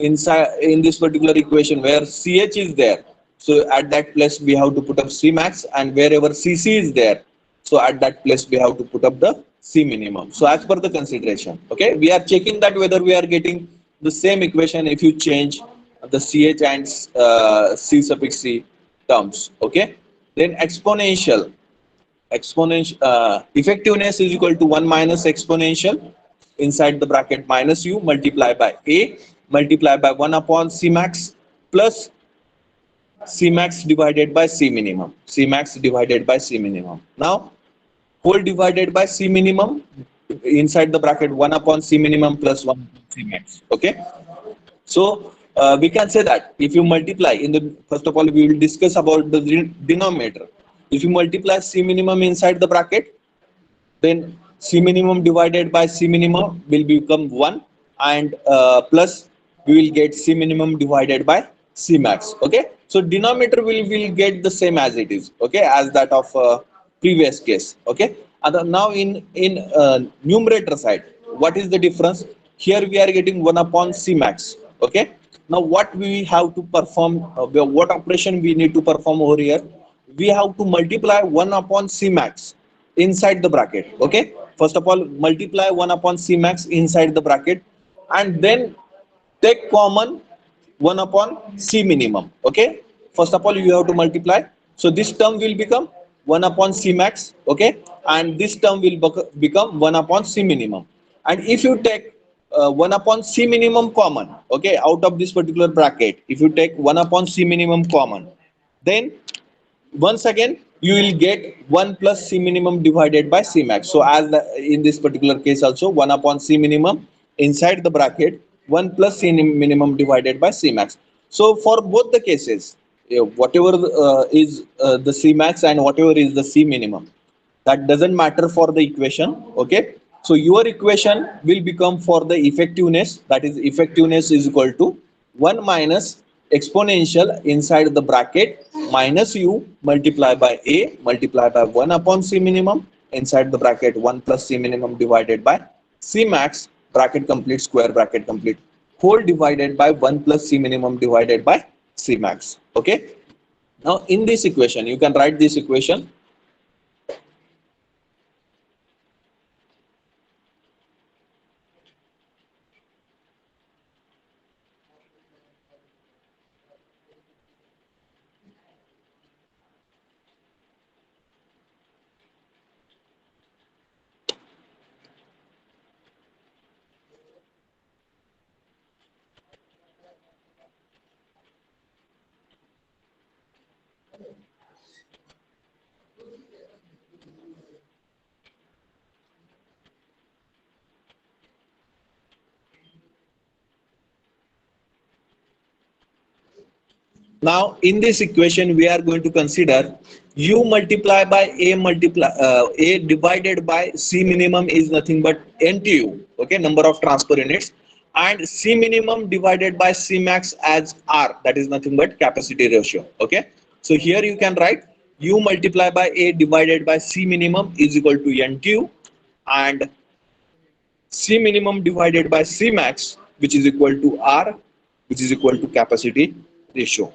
inside in this particular equation where CH is there, so at that place we have to put up C max, and wherever CC is there, so at that place we have to put up the C minimum. So as per the consideration, okay, we are checking that whether we are getting the same equation if you change the CH and C suffix C terms. Okay, then exponential effectiveness is equal to 1 minus exponential inside the bracket minus U multiply by A multiply by 1 upon C max plus C max divided by C minimum. C max divided by C minimum. Now whole divided by C minimum inside the bracket 1 upon C minimum plus 1 upon C max. Okay, so we can say that if you multiply in the, first of all we will discuss about the denominator. If you multiply C minimum inside the bracket, then C minimum divided by C minimum will become 1 and plus we will get C minimum divided by C max. Okay, so denominator will get the same as it is, okay, as that of previous case. Okay, and now in numerator side, what is the difference? Here we are getting 1 upon C max. Okay, now what we have to perform, what operation we need to perform over here? We have to multiply 1 upon C max inside the bracket. Okay, first of all multiply 1 upon C max inside the bracket and then take common 1 upon C minimum. Okay, first of all you have to multiply, so this term will become 1 upon C max. Okay, and this term will become 1 upon C minimum, and if you take 1 upon C minimum common, okay, out of this particular bracket, if you take 1 upon C minimum common, then once again you will get 1 plus C minimum divided by C max. So as in this particular case also 1 upon C minimum inside the bracket 1 plus C minimum divided by C max. So for both the cases, whatever is the C max and whatever is the C minimum, that doesn't matter for the equation. Okay, so your equation will become for the effectiveness, that is effectiveness is equal to 1 minus exponential inside the bracket minus u multiply by a multiply by 1 upon C minimum inside the bracket 1 plus C minimum divided by C max bracket complete square bracket complete whole divided by 1 plus C minimum divided by C max. Okay, now in this equation you can write this equation. Now in this equation we are going to consider u multiply by a divided by C minimum is nothing but NTU, okay, number of transfer units, and C minimum divided by C max as R, that is nothing but capacity ratio. Okay, so here you can write u multiply by a divided by C minimum is equal to NTU, and C minimum divided by C max, which is equal to R, which is equal to capacity ratio.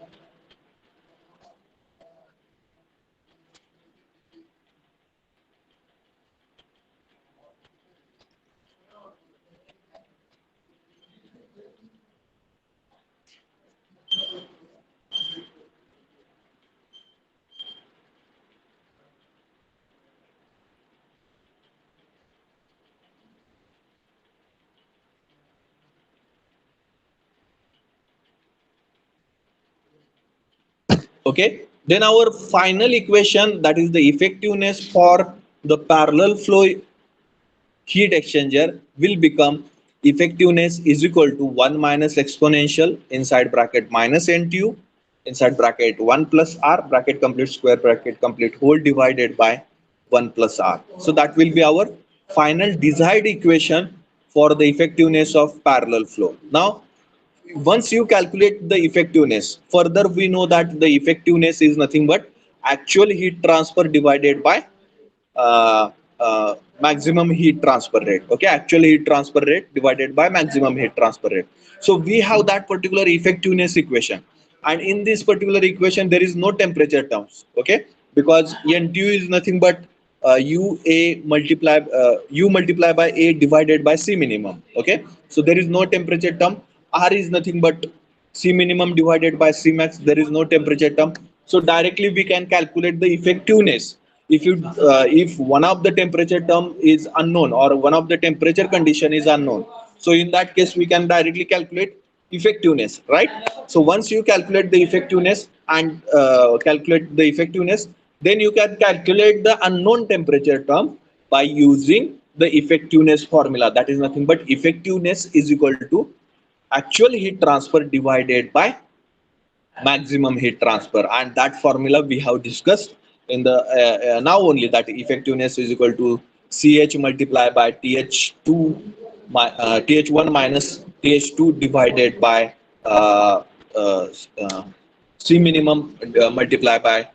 Okay, then our final equation, that is the effectiveness for the parallel flow heat exchanger, will become effectiveness is equal to 1 minus exponential inside bracket minus NTU inside bracket 1 plus R bracket complete square bracket complete whole divided by 1 plus R. So that will be our final desired equation for the effectiveness of parallel flow. Now once you calculate the effectiveness, further we know that the effectiveness is nothing but actual heat transfer divided by uh, maximum heat transfer rate. Okay, actual heat transfer rate divided by maximum heat transfer rate. So we have that particular effectiveness equation, and in this particular equation there is no temperature terms. Okay, because NTU is nothing but u multiply by a divided by C minimum. Okay, so there is no temperature term. R is nothing but C minimum divided by C max. There is no temperature term. So directly we can calculate the effectiveness. If one of the temperature term is unknown or one of the temperature condition is unknown, so in that case we can directly calculate effectiveness, right? So once you calculate the effectiveness and then you can calculate the unknown temperature term by using the effectiveness formula. That is nothing but effectiveness is equal to actual heat transfer divided by maximum heat transfer, and that formula we have discussed in the now only, that effectiveness is equal to Ch multiplied by Th1 minus Th2 divided by uh, uh, uh, C minimum multiplied by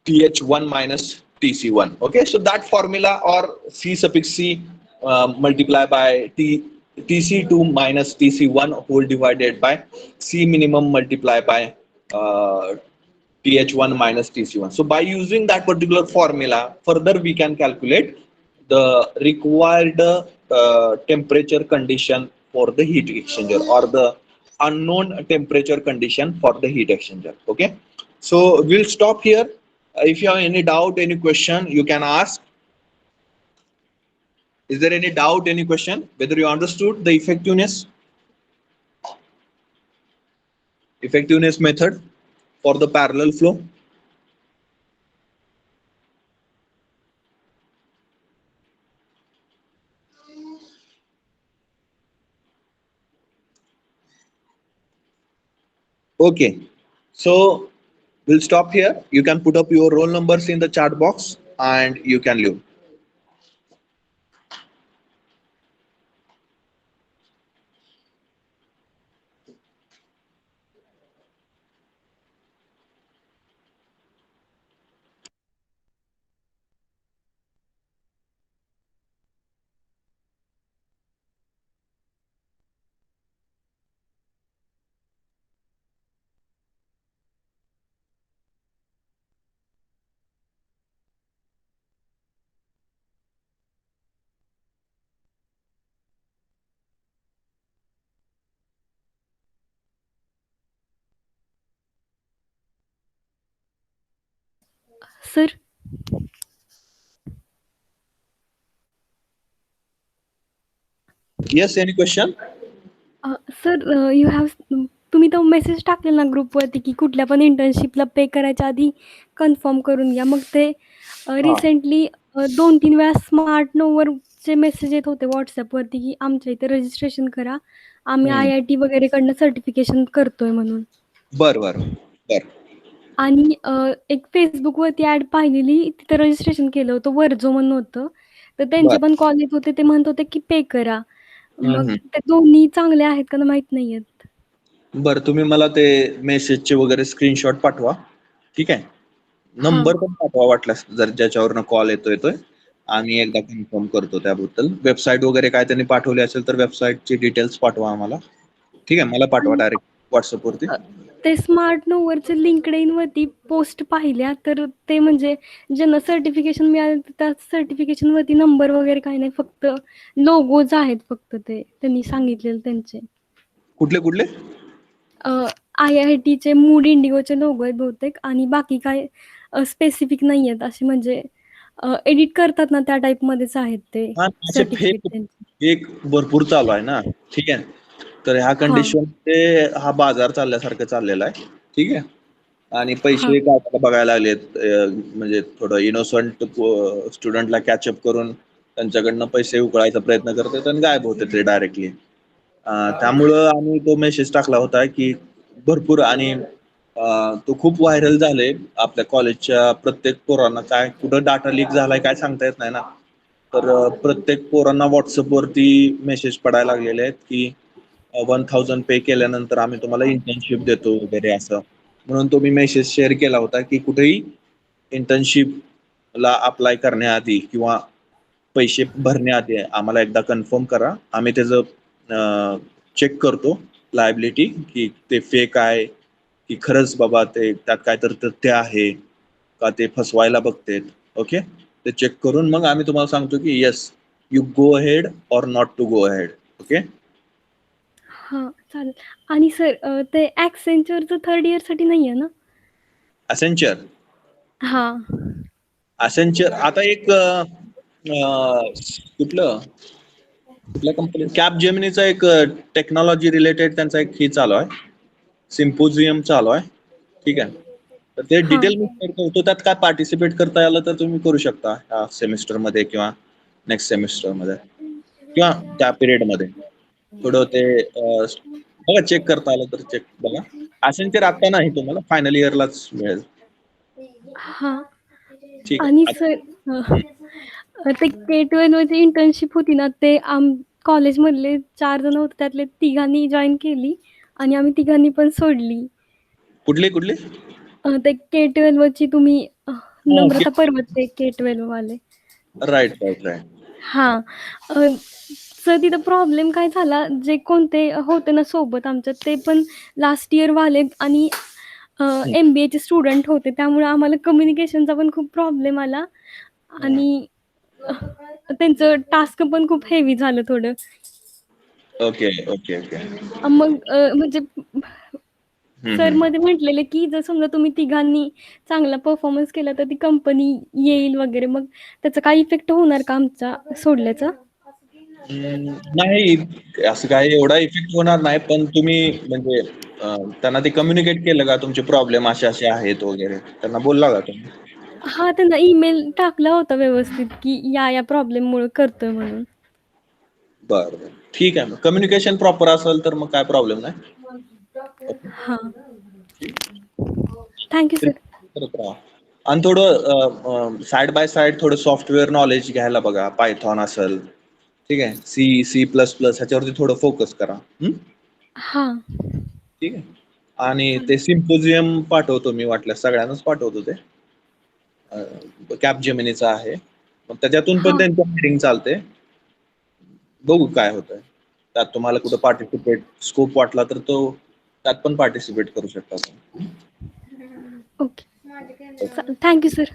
Th1 minus Tc1. Okay, so that formula, or C suffix C multiplied by Tc2 minus Tc1 whole divided by C minimum multiplied by Th1 minus Tc1. So by using that particular formula, further we can calculate the required temperature condition for the heat exchanger, or the unknown temperature condition for the heat exchanger. Okay, so we'll stop here. If you have any doubt, any question, you can ask. Is there any doubt, any question, whether you understood the effectiveness method for the parallel flow? Okay. So we'll stop here. You can put up your roll numbers in the chat box and you can leave. Sir Yes, any question? Sir you have तुम्ही तो message टाकलेला ना ग्रुपवरती की कुठल्या पण इंटर्नशिपला पे करायच्या आधी कन्फर्म करून घ्या. मग ते Ah. रिसेंटली 2-3 वेळा स्मार्ट नोवरचे मेसेज येत होते WhatsAppवरती की आमच्या इथे रजिस्ट्रेशन करा. आम्ही Hmm. IIT वगैरेकडनं सर्टिफिकेशन करतोय म्हणून. बर. आणि एक Facebookवरती ॲड पाहिलेली, तिथं रजिस्ट्रेशन केलं होतं. वर्झो म्हणून होतं. तर त्यांचे बर. पण कॉल येत होते. ते म्हणत होते की पे करा. मग हम्म. ते दोन्ही चांगले आहेत का माहीत नाहीयेत. बर, तुम्ही मला ते मेसेजचे वगैरे स्क्रीनशॉट पाठवा. ठीक आहे. हां. नंबर पण पाठवा वाटल्यास, जर ज्याच्यावरनं कॉल येतोय आम्ही एकदा कन्फर्म करतो त्याबद्दल. वेबसाईट वगैरे काय त्यांनी पाठवली असेल तर वेबसाईटची डिटेल्स पाठवा आम्हाला. ठीक आहे, मला पाठवा आणि डायरेक्ट व्हॉट्सअपवरती. ते स्मार्ट नोवरचे LinkedInवरती पोस्ट पाहिल्या, तर ते म्हणजे ज्यांना सर्टिफिकेशन मिळालं त्या सर्टिफिकेशनवरती नंबर वगैरे काही नाही. फक्त लोगोज आहेत फक्त ते त्यांनी सांगितलेले त्यांचे. कुठले? IITचे मूड इंडिगोचे लोगो आहेत बहुतेक आणि बाकी काय स्पेसिफिक नाही आहेत. असे म्हणजे एडिट करतात ना त्या टाईपमध्येच आहेत ते हा, असे सर्टिफिकेट फेक त्यांचे. फेक भरपूर चालू आहे ना. ठीक आहे. तर ह्या हां, कंडिशन हा बाजार चालल्यासारखं चाललेला आहे. ठीक आहे. आणि हां, पैसे काय बघायला लागलेत, म्हणजे थोडं इनोसंट स्टुडंटला कॅचअप करून त्यांच्याकडनं पैसे उकळायचा प्रयत्न करतात आणि गायब होते ते डायरेक्टली. त्यामुळं आम्ही तो मेसेज टाकला होता की भरपूर, आणि तो खूप व्हायरल झाले आपल्या कॉलेजच्या प्रत्येक पोरांना. काय कुठं डाटा लीक झालाय काय सांगता येत नाही ना. तर प्रत्येक पोरांना व्हॉट्सअपवरती मेसेज पडायला लागलेले आहेत की 1000 पे केल्यानंतर आम्ही तुम्हाला इंटर्नशिप देतो वगैरे असं. म्हणून तो मी मेसेज शेअर केला होता की कुठेही इंटर्नशिपला अप्लाय करण्याआधी किंवा पैसे भरण्याआधी आम्हाला एकदा कन्फर्म करा. आम्ही त्याचं चेक करतो लायबिलिटी, की ते फेक आहे की खरंच बाबा ते त्यात काय तर तथ्य आहे का, ते फसवायला बघतेत. ओके, ते चेक करून मग आम्ही तुम्हाला सांगतो की yes, you go ahead or not to go ahead. Okay. हां, चालेल. आणि सर ते Accentureचं 3rd इयरसाठी नाही आहे ना? असेंचर हां. असेंचर आता एक कुठलं कुठल्या कंपनी, कॅप जेमिनीचा एक टेक्नॉलॉजी रिलेटेड त्यांचा एक ही चालू आहे, सिम्पोजियम चालू आहे. ठीक आहे. तर ते हां. डिटेल मी शेअर करतो. त्यात काय पार्टिसिपेट करता आलं तर तुम्ही करू शकता ह्या सेमिस्टरमध्ये किंवा नेक्स्ट सेमिस्टरमध्ये किंवा त्या पिरियडमध्ये. थोडं ते बघा, चेक करता आलं तर चेक बघा. असेंचर आता नाही, तुम्हाला फायनल इयरलाच मिळेल. हां. ठीक आणि आहे. सर ते K-12 ची इंटर्नशिप होती ना, ते कॉलेजमधले 4 जण होते. त्यातले तिघांनी जॉइन केली आणि आम्ही तिघांनी पण सोडली. कुठली? ते K-12 ची तुम्ही ओके. नम्रता पर्वते K-12 वाले. राईट. हां. सर तिथं प्रॉब्लेम काय झाला, जे कोणते होते ना सोबत आमच्या, ते पण लास्ट इयरवाले आणि MBAचे स्टुडंट होते. त्यामुळे आम्हाला कम्युनिकेशनचा पण खूप प्रॉब्लेम आला आणि अ, त्यांचं टास्क पण खूप हेवी झालं थोडं. ओके. मग म्हणजे सर हम्म. मध्ये म्हटलेले, की जर समजा तुम्ही तिघांनी चांगला परफॉर्मन्स केला, तर ती कंपनी येईल वगैरे. मग त्याचा काही इफेक्ट होणार का आमचा सोडल्याचा? नाही, असं काही एवढा इफेक्ट होणार नाही. पण तुम्ही म्हणजे त्यांना ते कम्युनिकेट केलं का, तुमचे प्रॉब्लेम असे आहेत वगैरे, त्यांना बोलला का तुम्ही? हां, त्यांना ईमेल टाकला होता व्यवस्थित, की या प्रॉब्लेममुळे करतोय म्हणून. बरं. ठीक आहे. मग कम्युनिकेशन प्रॉपर असेल तर मग काय प्रॉब्लेम नाही. हां. Thank you sir. करत राहा. आणि थोडं साइड बाय साइड थोडं सॉफ्टवेअर नॉलेज घ्यायला बघा. पायथॉन असेल, ठीक आहे, C++ ह्याच्यावरती थोडं फोकस करा. हां. ठीक आहे. आणि चालेल. ते सिम्पोजियम पाठवतो मी, वाटल्यास सगळ्यांनाच पाठवतो ते. कॅप जेमिनीचा आहे, मग त्याच्यातून पण हां. त्यांचं मीटिंग चालते. बघू काय होतंय त्यात. तुम्हाला कुठं पार्टिसिपेट स्कोप वाटला तर तो त्यात पण पार्टिसिपेट करू शकता तुम्ही. ओके. Thank you sir.